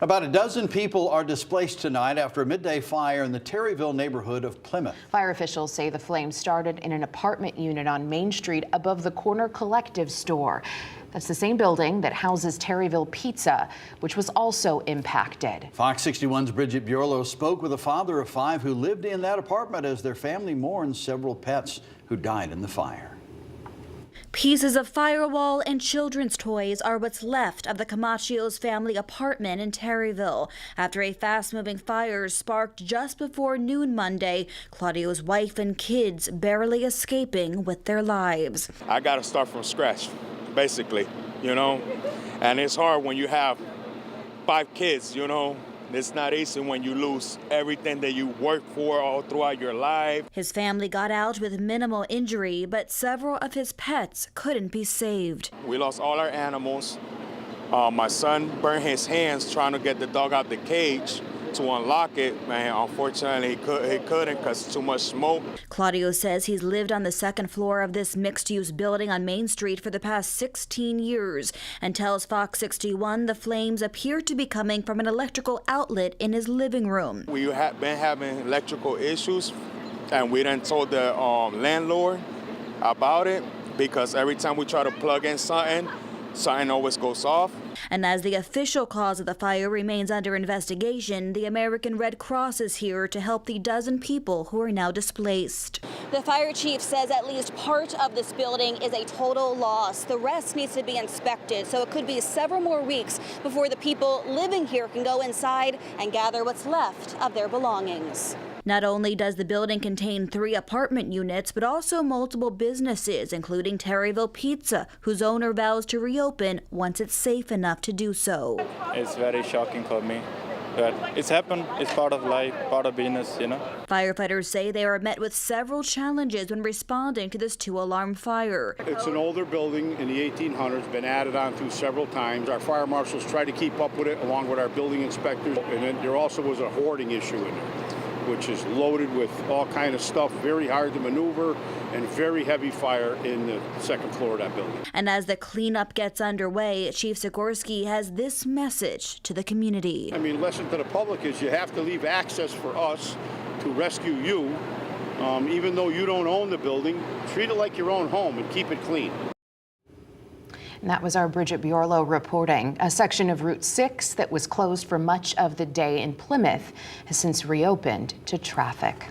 About a dozen people are displaced tonight after a midday fire in the Terryville neighborhood of Plymouth. Fire officials say the flames started in an apartment unit on Main Street above the Corner Collective store. That's the same building that houses Terryville Pizza, which was also impacted. Fox 61's Bridget Bureau spoke with a father of 5 who lived in that apartment as their family mourns several pets who died in the fire. Pieces of firewall and children's toys are what's left of the Camachio's family apartment in Terryville after a fast-moving fire sparked just before noon Monday. Claudio's wife and kids barely escaping with their lives. I got to start from scratch, basically, and it's hard when you have 5 kids, It's not easy when you lose everything that you worked for all throughout your life. His family got out with minimal injury, but several of his pets couldn't be saved. We lost all our animals. My son burned his hands trying to get the dog out the cage to unlock it. Man, unfortunately, he couldn't because too much smoke. Claudio says he's lived on the second floor of this mixed-use building on Main Street for the past 16 years and tells Fox 61 the flames appear to be coming from an electrical outlet in his living room. We have been having electrical issues, and we done told the landlord about it because every time we try to plug in something always goes off. And as the official cause of the fire remains under investigation, the American Red Cross is here to help the dozen people who are now displaced. The fire chief says at least part of this building is a total loss. The rest needs to be inspected, so it could be several more weeks before the people living here can go inside and gather what's left of their belongings. Not only does the building contain 3 apartment units, but also multiple businesses, including Terryville Pizza, whose owner vows to reopen once it's safe enough to do so. It's very shocking for me, but it's happened. It's part of life, part of business, Firefighters say they are met with several challenges when responding to this 2-alarm fire. It's an older building in the 1800s, been added on to several times. Our fire marshals try to keep up with it along with our building inspectors, and then there also was a hoarding issue in there, which is loaded with all kind of stuff, very hard to maneuver, and very heavy fire in the second floor of that building. And as the cleanup gets underway, Chief Sikorsky has this message to the community. Lesson to the public is you have to leave access for us to rescue you. Even though you don't own the building, treat it like your own home and keep it clean. And that was our Bridget Bureau reporting. A section of Route 6 that was closed for much of the day in Plymouth has since reopened to traffic.